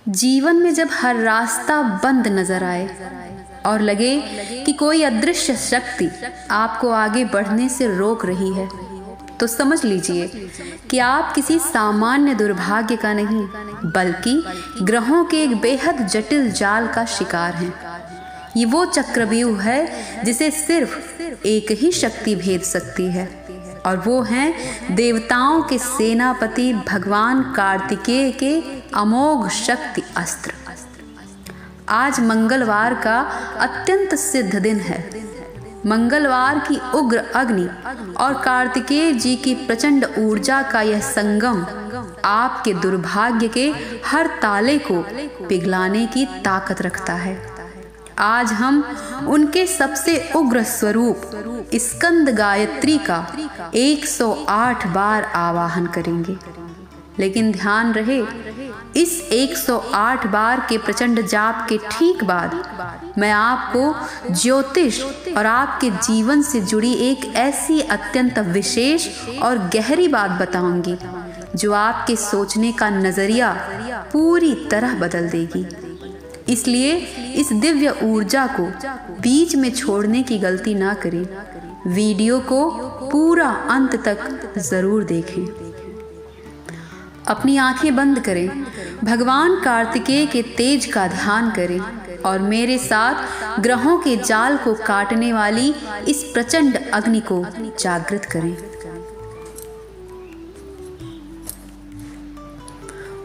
जीवन में जब हर रास्ता बंद नजर आए और लगे कि कोई अदृश्य शक्ति आपको आगे बढ़ने से रोक रही है, तो समझ लीजिए कि आप किसी सामान्य दुर्भाग्य का नहीं, बल्कि ग्रहों के एक बेहद जटिल जाल का शिकार हैं। ये वो चक्रव्यूह है जिसे सिर्फ एक ही शक्ति भेद सकती है, और वो हैं देवताओं के सेनापति भगवान कार्तिकेय के अमोघ शक्ति अस्त्र। आज मंगलवार का अत्यंत सिद्ध दिन है। मंगलवार की उग्र अग्नि और कार्तिकेय जी की प्रचंड ऊर्जा का यह संगम आपके दुर्भाग्य के हर ताले को पिघलाने की ताकत रखता है। आज हम उनके सबसे उग्र स्वरूप स्कंद गायत्री का 108 बार आवाहन करेंगे। लेकिन ध्यान रहे, इस 108 बार के प्रचंड जाप के ठीक बाद मैं आपको ज्योतिष और आपके जीवन से जुड़ी एक ऐसी अत्यंत विशेष और गहरी बात बताऊंगी जो आपके सोचने का नजरिया पूरी तरह बदल देगी। इसलिए इस दिव्य ऊर्जा को बीच में छोड़ने की गलती ना करें। वीडियो को पूरा अंत तक जरूर देखें। अपनी आंखें बंद करें, भगवान कार्तिकेय के तेज का ध्यान करें और मेरे साथ ग्रहों के जाल को काटने वाली इस प्रचंड अग्नि को जागृत करें।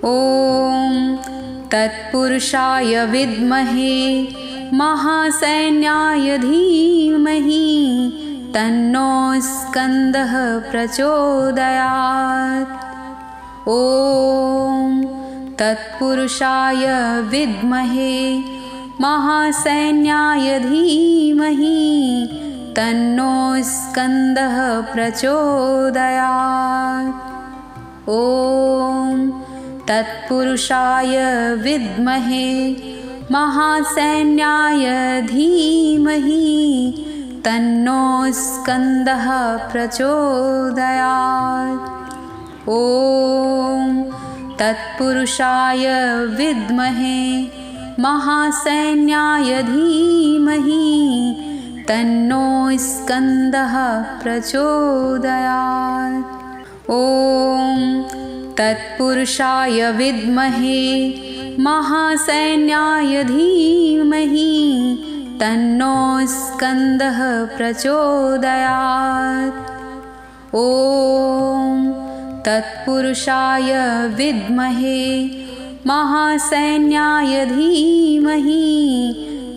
ओम तत्पुरुषाय विद्महे महासैन्याय धीमहि तन्नो स्कंदः प्रचोदयात्। ओम तत्पुरुषाय विद्महे महासैन्याय धीमहि तन्नो स्कंदः प्रचोदयात्। ओम तत्पुरुषाय विद्महे महासैन्याय धीमहि तन्नो स्कंदः प्रचोदयात्। ओम तत्पुरुषाय विद्महे महासैन्याय धीमहि तन्नो स्कंदः प्रचोदयात्। ओम तत्पुरुषाय विद्महे महासैन्याय धीमहि तन्नो स्कंदः प्रचोदयात्। ओम तत्पुरुषाय विद्महे महासैन्याय धीमहि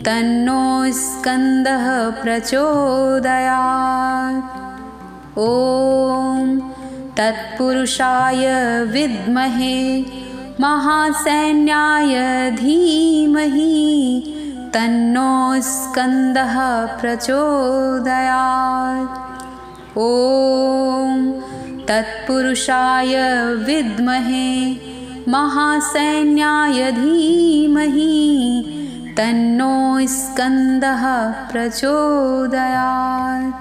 तन्नो स्कंदः प्रचोदयात्। ओम तत्पुरुषाय विद्महे महासैन्याय धीमहि तन्नो स्कंदः प्रचोदयात्। ओम तत्पुरुषाय विद्महे महासैन्याय धीमहि तन्नो स्कंदः प्रचोदयात्।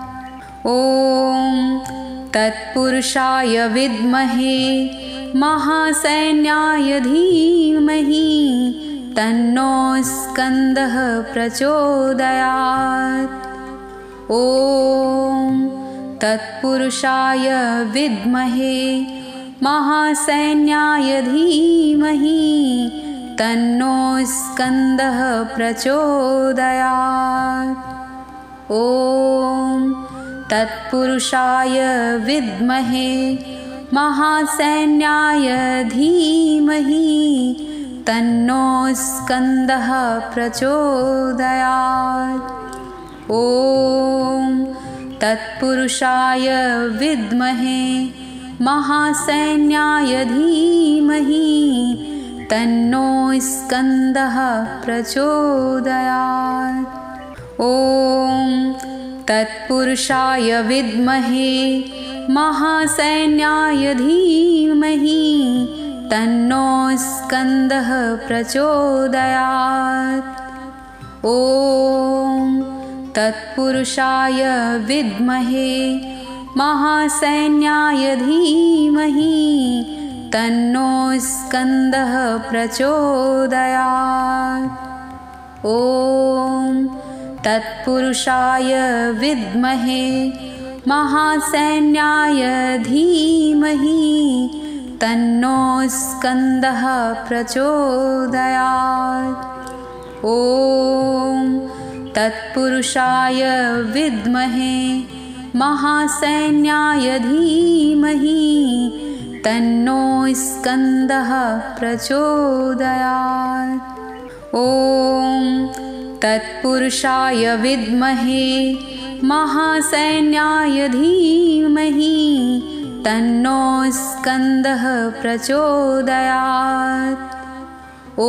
ओम तत्पुरुषाय विद्महे महासैन्याय धीमहि तन्नो स्कंदः प्रचोदयात्। ओम तत्पुरुषाय विद्महे महासैन्याय धीमहि तन्नो स्कंदः प्रचोदयात्। ओम तत्पुरुषाय विद्महे महासैन्याय धीमहि तन्नो स्कंदः प्रचोदयात्। ओम तत्पुरुषाय विद्महे महासैन्याय धीमहि तन्नो स्कंदः प्रचोदयात्। ओम तत्पुरुषाय विद्महे महासैन्याय धीमहि तन्नो स्कंदः प्रचोदयात्। ओम तत्पुरुषाय विद्महे महासैन्याय धीमहि तन्नो स्कन्दः प्रचोदयात्। ॐ तत्पुरुषाय विद्महे महासैन्याय धीमहि तन्नो स्कन्दः प्रचोदयात्। ॐ तत्पुरुषाय विद्महे महासैन्याय धीमहि तन्नो स्कन्दः प्रचोदयात्। ॐ तत्पुरुषाय विद्महे महासैन्याय धीमहि तन्नो स्कन्दः प्रचोदयात्। ॐ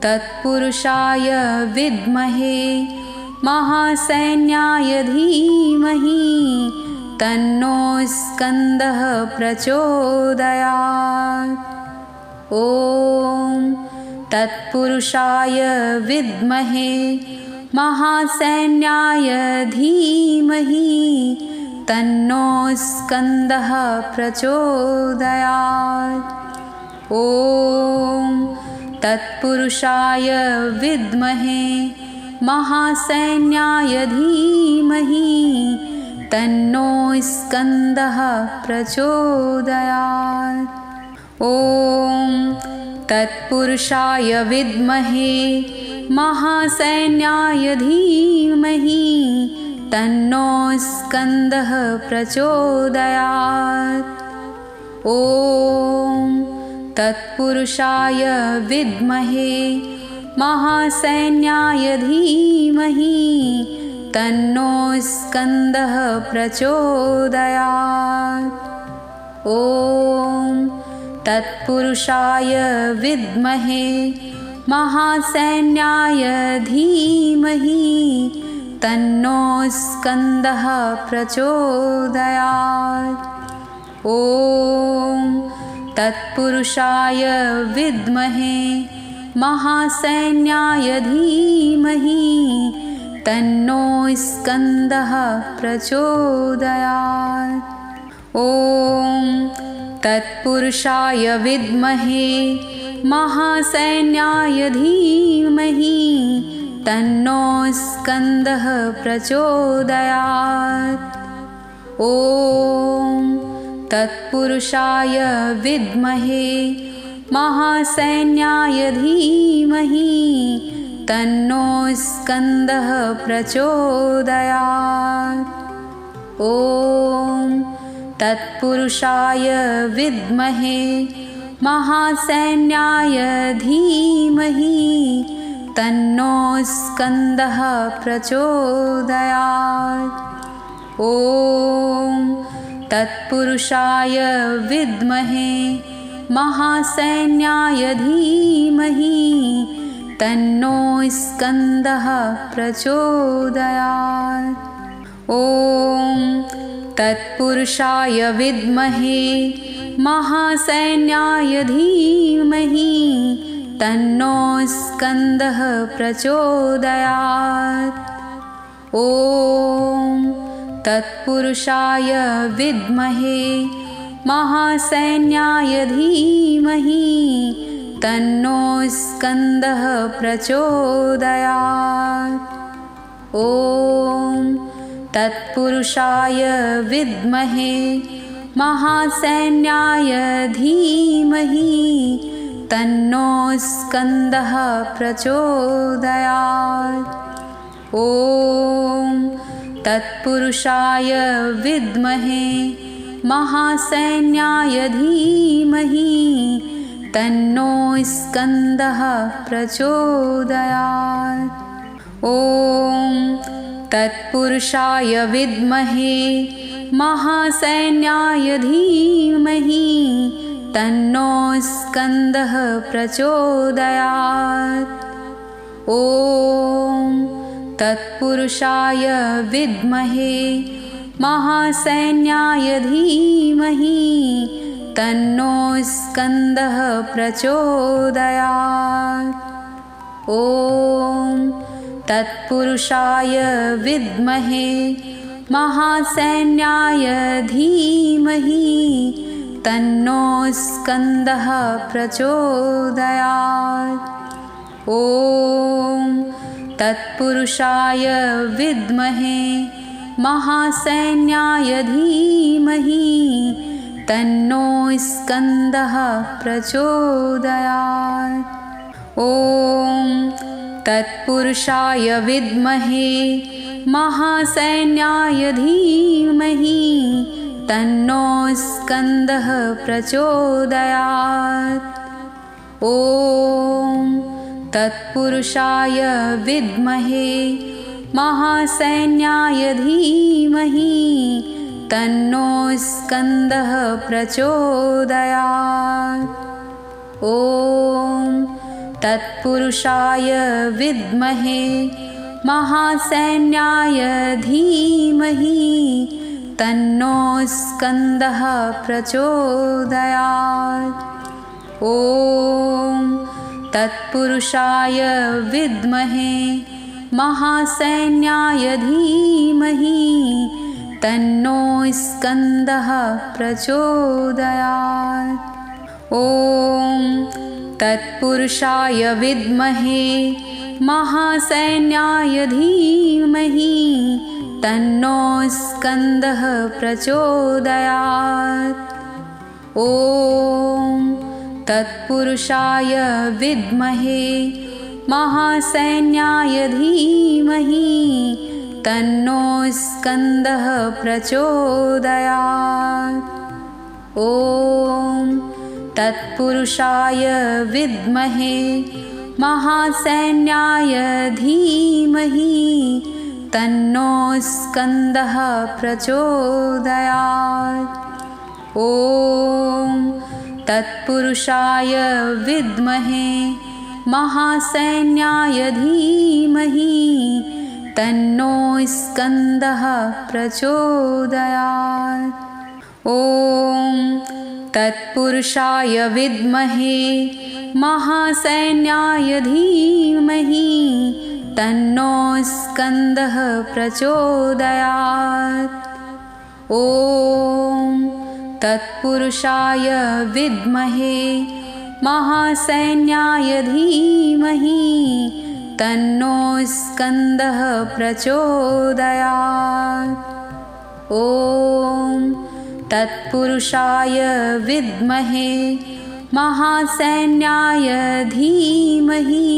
तत्पुरुषाय विद्महे महासैन्याय धीमहि तन्नो स्कन्दः प्रचोदयात्। ॐ तत्पुरुषाय विद्महे महासैन्याय धीमहि तन्नो स्कन्दः प्रचोदयात्। ॐ तत्पुरुषाय विद्महे महासैन्याय धीमहि तन्नो स्कन्दः प्रचोदयात्। ॐ तत्पुरुषाय विद्महे महासैन्याय धीमहि तन्नो स्कन्दः प्रचोदयात्। ॐ तत्पुरुषाय विद्महे महासैन्याय धीमहि तन्नो स्कन्दः प्रचोदयात्। ॐ तत्पुरुषाय विद्महे महासैन्याय धीमहि तन्नो स्कन्दः प्रचोदयात्। ॐ तत्पुरुषाय विद्महे महासैन्याय धीमहि तन्नो स्कन्दः प्रचोदयात्। ॐ तत्पुरुषाय विद्महे महासैन्याय धीमहि तन्नो स्कन्दः प्रचोदयात्। ॐ तत्पुरुषाय विद्महे महासैन्याय धीमहि तन्नो स्कन्दः प्रचोदयात्। ॐ तत्पुरुषाय विद्महे महासैन्याय धीमहि तन्नो स्कन्दः प्रचोदयात्। ॐ तत्पुरुषाय विद्महे महासैन्याय धीमहि तन्नो स्कन्दः प्रचोदयात्। ॐ तत्पुरुषाय विद्महे महासैन्याय धीमहि तन्नो स्कन्दः प्रचोदयात्। ॐ तत्पुरुषाय विद्महे महासैन्याय धीमहि तन्नो स्कन्दः प्रचोदयात्। ॐ तत्पुरुषाय विद्महे महासैन्याय धीमहि तन्नो स्कन्दः प्रचोदयात्। ॐ तत्पुरुषाय विद्महे महासैन्याय धीमहि तन्नो स्कन्दः प्रचोदयात्। ॐ तत्पुरुषाय विद्महे महासैन्याय धीमहि तन्नो स्कन्दः प्रचोदयात्। ॐ तत्पुरुषाय विद्महे महासैन्याय धीमहि तन्नो स्कन्दः प्रचोदयात्। ॐ तत्पुरुषाय विद्महे महासैन्याय धीमहि तन्नो स्कन्दः प्रचोदयात्। ॐ तत्पुरुषाय विद्महे महासैन्याय धीमहि तन्नो स्कन्दः प्रचोदयात्। ॐ तत्पुरुषाय विद्महे महासैन्याय धीमहि तन्नो स्कन्दः प्रचोदयात्। ॐ तत्पुरुषाय विद्महे महासैन्याय धीमहि तन्नो स्कन्दः प्रचोदयात्। ॐ तत्पुरुषाय विद्महे महासैन्याय धीमहि तन्नो स्कन्दः प्रचोदयात्। ॐ तत्पुरुषाय विद्महे महासैन्याय धीमहि तन्नो स्कन्दः प्रचोदयात्। ॐ तत्पुरुषाय विद्महे महासैन्याय धीमहि तन्नो स्कन्दः प्रचोदयात्। ॐ तत्पुरुषाय विद्महे महासैन्याय धीमहि तन्नो स्कन्दः प्रचोदयात्। ॐ तत्पुरुषाय विद्महे महासैन्याय धीमहि तन्नो स्कन्दः प्रचोदयात्। ॐ तत्पुरुषाय विद्महे महासैन्याय धीमहि तन्नो स्कन्दः प्रचोदयात्। ॐ तत्पुरुषाय विद्महे महासैन्याय धीमहि तन्नो स्कन्दः प्रचोदयात्। ॐ तत्पुरुषाय विद्महे महासैन्याय धीमहि तन्नो स्कन्दः प्रचोदयात्। ॐ तत्पुरुषाय विद्महे महासैन्याय धीमहि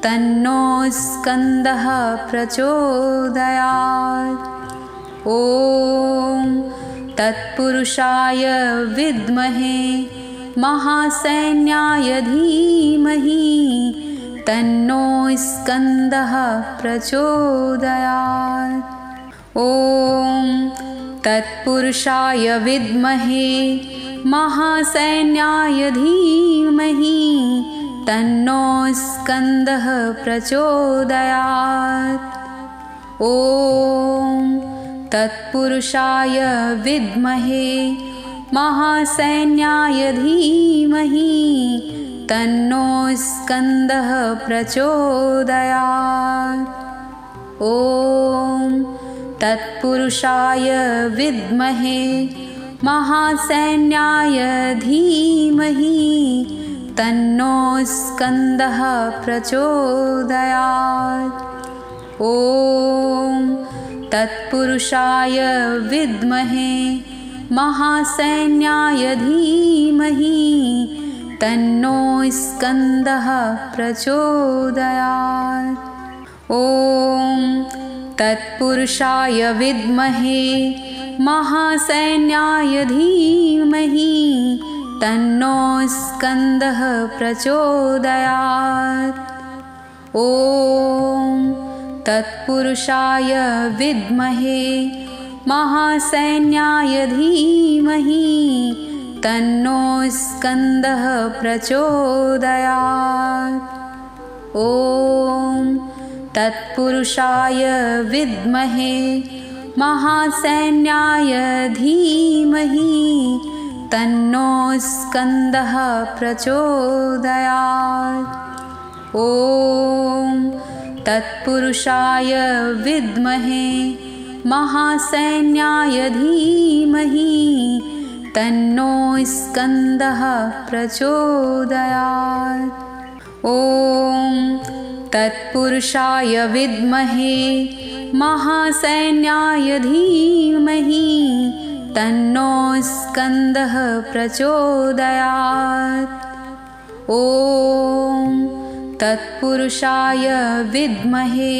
तन्नो स्कन्दः प्रचोदयात्। ॐ तत्पुरुषाय विद्महे महासैन्याय धीमहि तन्नो स्कन्दः प्रचोदयात्। ॐ तत्पुरुषाय विद्महे महासैन्याय धीमहि तन्नो स्कन्दः प्रचोदयात्। ॐ तत्पुरुषाय विद्महे महासैन्याय धीमहि तन्नो स्कन्दः प्रचोदयात्। ॐ तत्पुरुषाय विद्महे महासैन्याय धीमहि तन्नो स्कन्दः प्रचोदयात्। ॐ तत्पुरुषाय विद्महे महासैन्याय धीमहि तन्नो स्कन्दः प्रचोदयात्। ॐ तत्पुरुषाय विद्महे महासैन्याय धीमहि तन्नो स्कन्दः प्रचोदयात्। ॐ तत्पुरुषाय विद्महे महासैन्याय धीमहि तन्नो स्कन्दः प्रचोदयात्। ॐ तत्पुरुषाय विद्महे महासैन्याय धीमहि तन्नो स्कन्दः प्रचोदयात्। ॐ तत्पुरुषाय विद्महे महासैन्याय धीमहि तन्नो स्कन्दः प्रचोदयात्। ॐ तत्पुरुषाय विद्महे महासैन्याय धीमहि तन्नो स्कन्दः प्रचोदयात्। ॐ तत्पुरुषाय विद्महे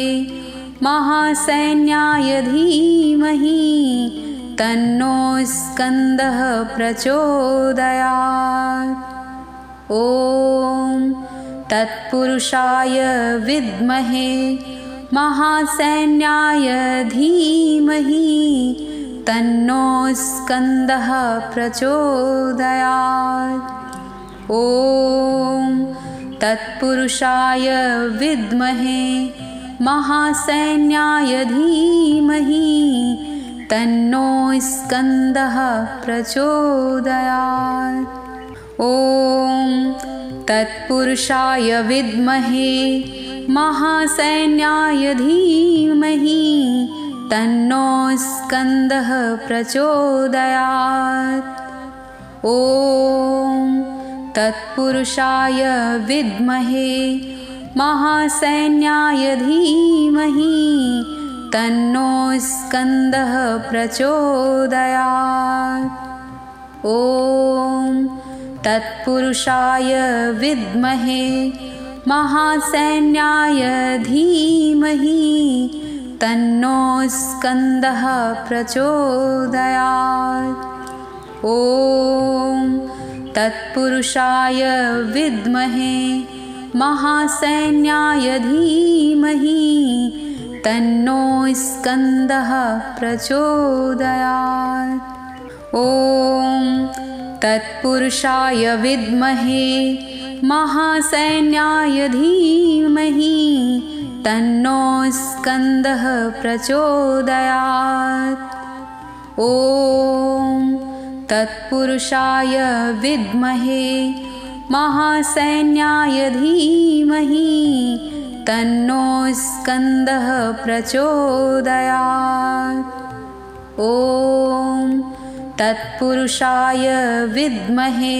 महासैन्याय धीमहि तन्नो स्कन्दः प्रचोदयात्। ॐ तत्पुरुषाय विद्महे महासैन्याय धीमहि तन्नो स्कन्दः प्रचोदयात्। ॐ तत्पुरुषाय विद्महे महासैन्याय धीमहि तन्नो स्कन्दः प्रचोदयात्। ॐ तत्पुरुषाय विद्महे महासैन्याय धीमहि तन्नो स्कन्दः प्रचोदयात्। ॐ तत्पुरुषाय विद्महे महासैन्याय धीमहि तन्नो स्कन्दः प्रचोदयात्। ॐ तत्पुरुषाय विद्महे महासैन्याय धीमहि तन्नो स्कन्दः प्रचोदयात्। ॐ तत्पुरुषाय विद्महे महासैन्याय धीमहि तन्नो स्कन्दः प्रचोदयात्। ॐ तत्पुरुषाय विद्महे महासैन्याय धीमहि तन्नो स्कन्दः प्रचोदयात्। ॐ तत्पुरुषाय विद्महे महासैन्याय धीमहि तन्नो स्कन्दः प्रचोदयात्। ॐ तत्पुरुषाय विद्महे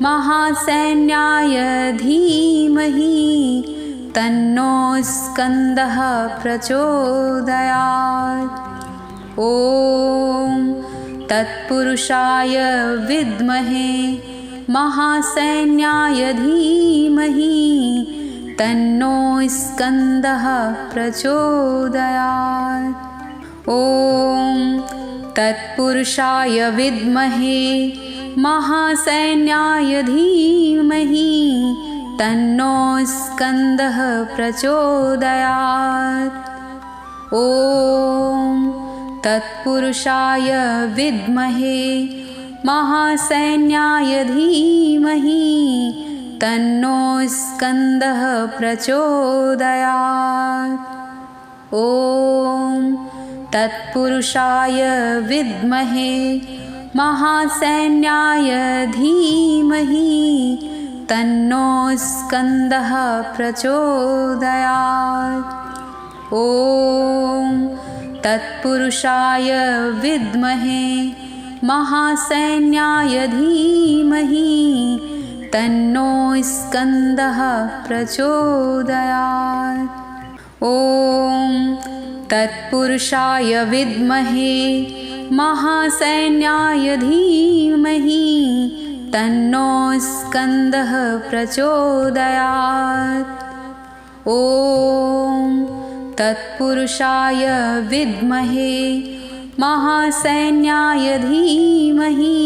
महासैन्याय धीमहि तन्नो स्कन्दः प्रचोदयात्। ॐ तत्पुरुषाय विद्महे महासैन्याय धीमहि तन्नो स्कन्दः प्रचोदयात्। ॐ तत्पुरुषाय विद्महे महासैन्याय धीमहि तन्नो स्कन्दः प्रचोदयात्। ॐ तत्पुरुषाय विद्महे महासैन्याय धीमहि तन्नो स्कन्दः प्रचोदयात्। ॐ तत्पुरुषाय विद्महे महासैन्याय धीमहि तन्नो स्कन्दः प्रचोदयात्। ॐ तत्पुरुषाय विद्महे महासैन्याय धीमहि तन्नो स्कन्दः प्रचोदयात्। ॐ तत्पुरुषाय विद्महे महासैन्याय धीमहि तन्नो स्कन्दः प्रचोदयात्। ॐ तत्पुरुषाय विद्महे महासैन्याय धीमहि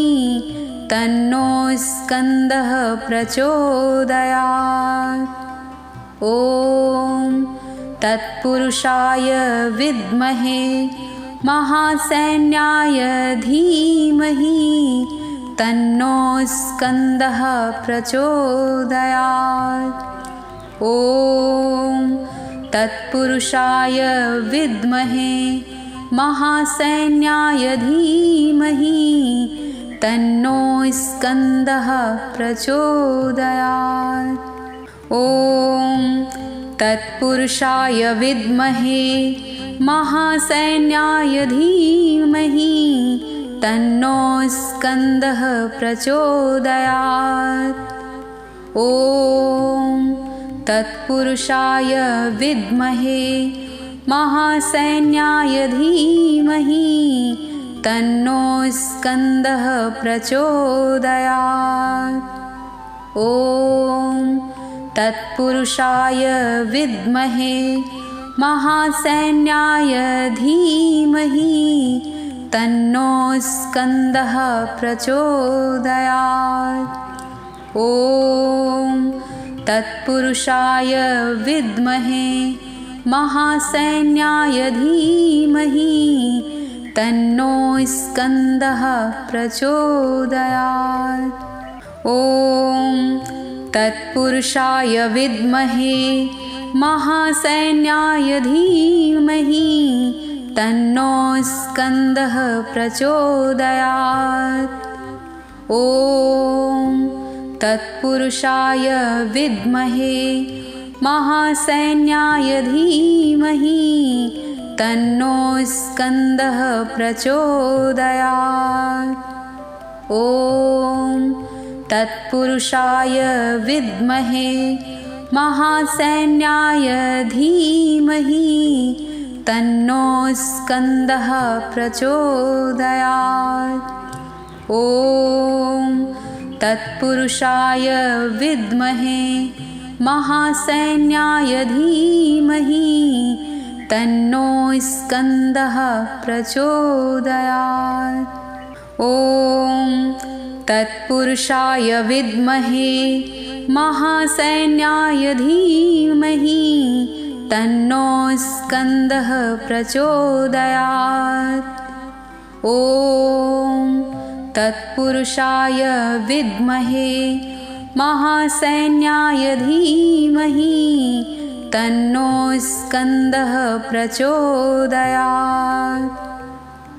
तन्नो स्कन्दः प्रचोदयात्। ॐ तत्पुरुषाय विद्महे महासैन्याय धीमहि तन्नो स्कन्दः प्रचोदयात्। ॐ तत्पुरुषाय विद्महे महासैन्याय धीमहि तन्नो स्कन्दः प्रचोदयात्। ॐ तत्पुरुषाय विद्महे महासैन्याय धीमहि तन्नो स्कन्दः प्रचोदयात्। ॐ तत्पुरुषाय विद्महे महासैन्याय धीमहि तन्नो स्कन्दः प्रचोदयात्। ॐ तत्पुरुषाय विद्महे महासैन्याय धीमहि तन्नो स्कन्दः प्रचोदयात्। ॐ तत्पुरुषाय विद्महे महासैन्याय धीमहि तन्नो स्कन्दः प्रचोदयात्। ॐ तत्पुरुषाय विद्महे महासैन्याय धीमहि तन्नो स्कन्दः प्रचोदयात्। ॐ तत्पुरुषाय विद्महे महासैन्याय धीमहि तन्नो स्कन्दः प्रचोदयात्। ॐ तत्पुरुषाय विद्महे महासैन्याय धीमहि तन्नो स्कन्दः प्रचोदयात्। ॐ तत्पुरुषाय विद्महे महासैन्याय धीमहि तन्नो स्कन्दः प्रचोदयात्। ॐ तत्पुरुषाय विद्महे महासैन्याय धीमहि तन्नो स्कन्दः प्रचोदयात्। ॐ तत्पुरुषाय विद्महे महासैन्याय धीमहि तन्नो स्कन्दः प्रचोदयात्।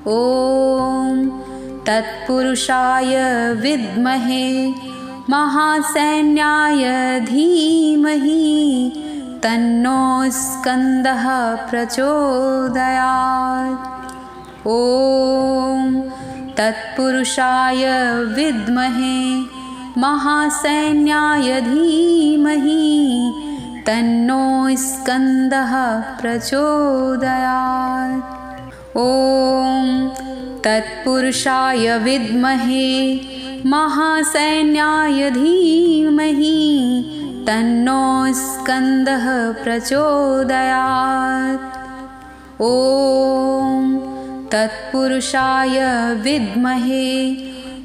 ॐ तत्पुरुषाय विद्महे महासैन्याय धीमहि तन्नो स्कन्दः प्रचोदयात्। ॐ तत्पुरुषाय विद्महे महासैन्याय धीमहि तन्नो स्कन्दः प्रचोदयात्। ॐ तत्पुरुषाय विद्महे महासैन्याय धीमहि तन्नो स्कन्दः प्रचोदयात्। ॐ तत्पुरुषाय विद्महे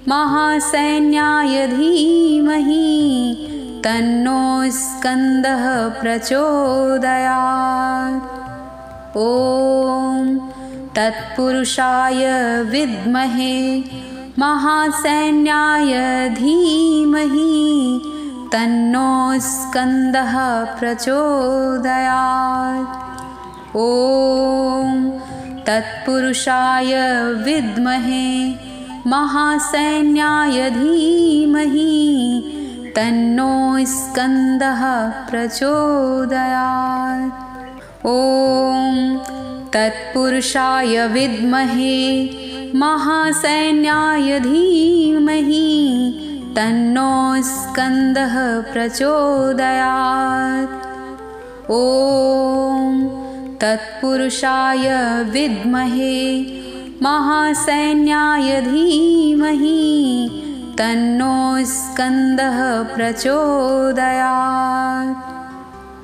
महासैन्याय धीमहि तन्नो स्कन्दः प्रचोदयात्। ॐ तत्पुरुषाय विद्महे महासैन्याय धीमहि तन्नो स्कन्दः प्रचोदयात्। ॐ तत्पुरुषाय विद्महे महासैन्याय धीमहि तन्नो स्कन्दः प्रचोदयात्। ॐ तत्पुरुषाय विद्महे महासैन्याय धीमहि तन्नो स्कन्दः प्रचोदयात्। ॐ तत्पुरुषाय विद्महे महासैन्याय धीमहि तन्नो स्कन्दः प्रचोदयात्।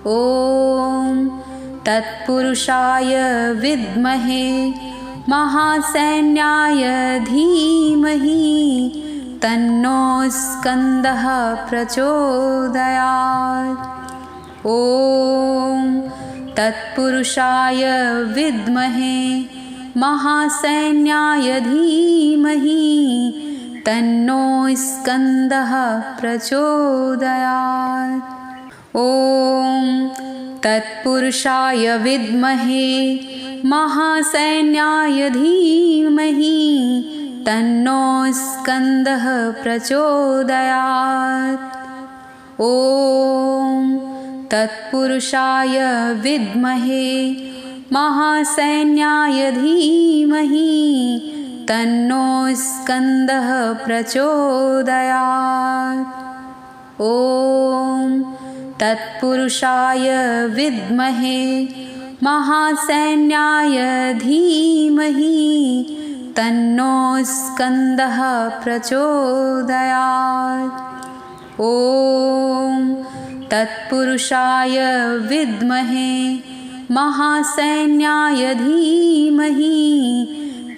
ॐ तत्पुरुषाय विद्महे महासैन्याय धीमहि तन्नो स्कन्दः प्रचोदयात्। ॐ तत्पुरुषाय विद्महे महासैन्याय धीमहि तन्नो स्कन्दः प्रचोदयात्। ॐ तत्पुरुषाय विद्महे महासैन्याय धीमहि तन्नो स्कन्दः प्रचोदयात्। ॐ तत्पुरुषाय विद्महे महासैन्याय धीमहि तन्नो स्कन्दः प्रचोदयात्। ॐ तत्पुरुषाय विद्महे महासैन्याय धीमहि तन्नो स्कन्दः प्रचोदयात्। ॐ तत्पुरुषाय विद्महे महासैन्याय धीमहि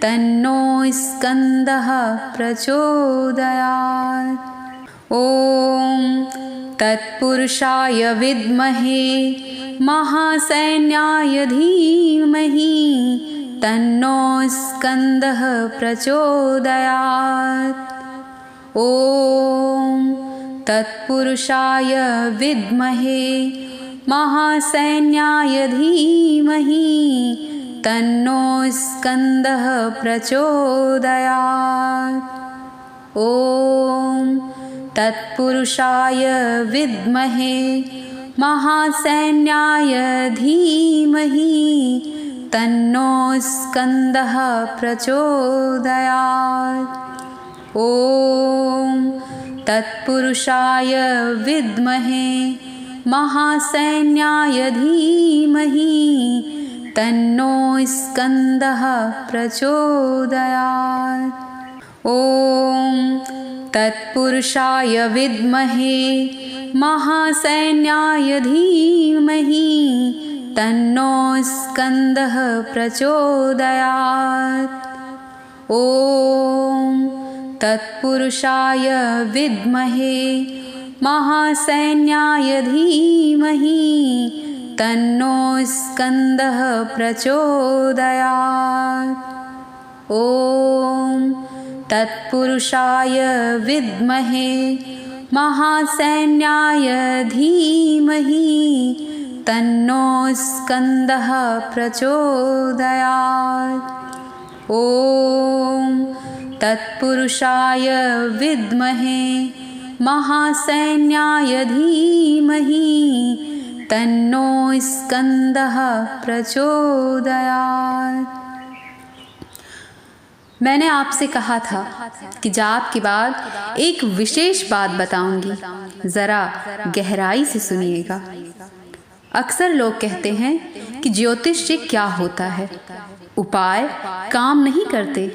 तन्नो स्कन्दः प्रचोदयात्। ॐ तत्पुरुषाय विद्महे महासैन्याय धीमहि तन्नो स्कन्दः प्रचोदयात्। ॐ तत्पुरुषाय विद्महे महासैन्याय धीमहि तन्नो स्कन्दः प्रचोदयात्। ॐ तत्पुरुषाय विद्महे महासैन्याय धीमहि तन्नो स्कन्दः प्रचोदयात्। ॐ तत्पुरुषाय विद्महे महासैन्याय धीमहि तन्नो स्कन्दः प्रचोदयात्। ॐ तत्पुरुषाय विद्महे महासैन्याय धीमहि तन्नो स्कन्दः प्रचोदयात्। ॐ तत्पुरुषाय विद्महे महासैन्याय धीमहि तन्नो स्कन्दः प्रचोदयात्। ॐ तत्पुरुषाय विद्महे महासैन्याय धीमहि तन्नो स्कन्दः प्रचोदयात्। ॐ तत्पुरुषाय विद्महे महासैन्याय धीमहि तन्नो स्कन्दः प्रचोदयात्। मैंने आपसे कहा था कि जाप के बाद एक विशेष बात बताऊंगी, ज़रा गहराई से सुनिएगा। अक्सर लोग कहते हैं कि ज्योतिष क्या होता है, उपाय काम नहीं करते।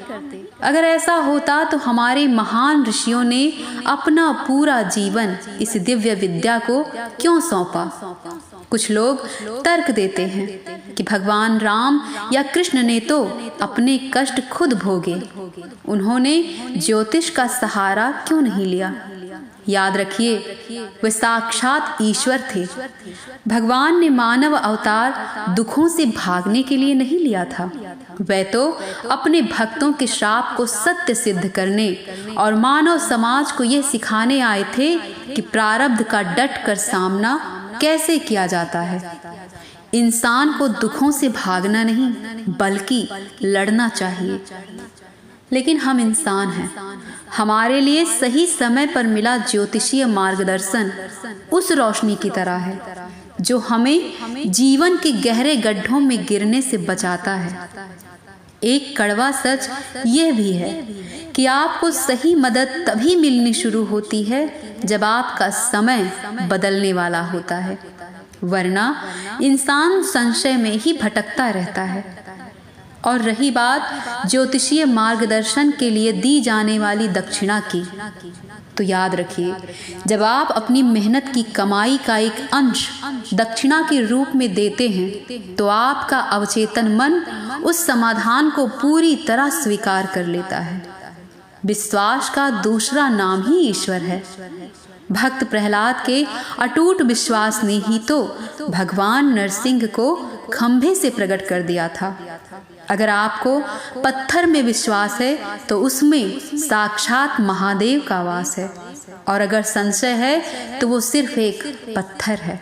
अगर ऐसा होता तो हमारे महान ऋषियों ने अपना पूरा जीवन इस दिव्य विद्या को क्यों सौंपा। कुछ लोग तर्क देते हैं कि भगवान राम या कृष्ण ने तो अपने कष्ट खुद भोगे, उन्होंने ज्योतिष का सहारा क्यों नहीं लिया। याद रखिए, वे साक्षात ईश्वर थे। भगवान ने मानव अवतार दुखों से भागने के लिए नहीं लिया था, वह तो अपने भक्तों के श्राप को सत्य सिद्ध करने और मानव समाज को यह सिखाने आए थे कि प्रारब्ध का डट कर सामना कैसे किया जाता है। इंसान को दुखों से भागना नहीं बल्कि लड़ना चाहिए। लेकिन हम इंसान हैं, हमारे लिए सही समय पर मिला ज्योतिषीय मार्गदर्शन उस रोशनी की तरह है जो हमें जीवन के गहरे गड्ढों में गिरने से बचाता है। एक कड़वा सच यह भी है कि आपको सही मदद तभी मिलनी शुरू होती है जब आपका समय बदलने वाला होता है, वरना इंसान संशय में ही भटकता रहता है। और रही बात ज्योतिषीय मार्गदर्शन के लिए दी जाने वाली दक्षिणा की, तो याद रखिए, जब आप अपनी मेहनत की कमाई का एक अंश दक्षिणा के रूप में देते हैं तो आपका अवचेतन मन उस समाधान को पूरी तरह स्वीकार कर लेता है। विश्वास का दूसरा नाम ही ईश्वर है। भक्त प्रहलाद के अटूट विश्वास ने ही तो भगवान नरसिंह को खंभे से प्रकट कर दिया था। अगर आपको पत्थर में विश्वास है तो उसमें साक्षात महादेव का वास है, और अगर संशय है तो वो सिर्फ एक पत्थर है।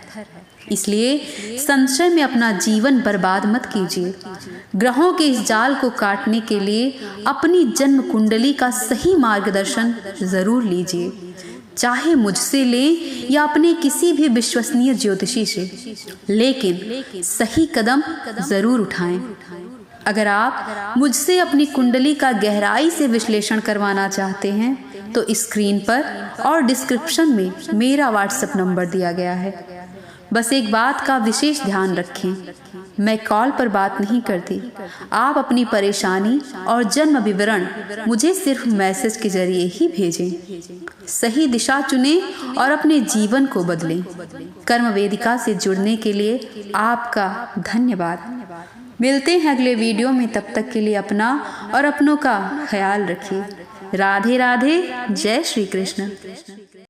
इसलिए संशय में अपना जीवन बर्बाद मत कीजिए। ग्रहों के इस जाल को काटने के लिए अपनी जन्म कुंडली का सही मार्गदर्शन जरूर लीजिए, चाहे मुझसे लें या अपने किसी भी विश्वसनीय ज्योतिषी से, लेकिन सही कदम जरूर उठाएं। अगर आप मुझसे अपनी कुंडली का गहराई से विश्लेषण करवाना चाहते हैं तो स्क्रीन पर और डिस्क्रिप्शन में मेरा व्हाट्सएप नंबर दिया गया है। बस एक बात का विशेष ध्यान रखें, मैं कॉल पर बात नहीं करती। आप अपनी परेशानी और जन्म विवरण मुझे सिर्फ मैसेज के जरिए ही भेजें। सही दिशा चुनें और अपने जीवन को बदलें। कर्म वेदिका से जुड़ने के लिए आपका धन्यवाद। मिलते हैं अगले वीडियो में, तब तक के लिए अपना और अपनों का ख्याल रखिए। राधे राधे, जय श्री कृष्ण।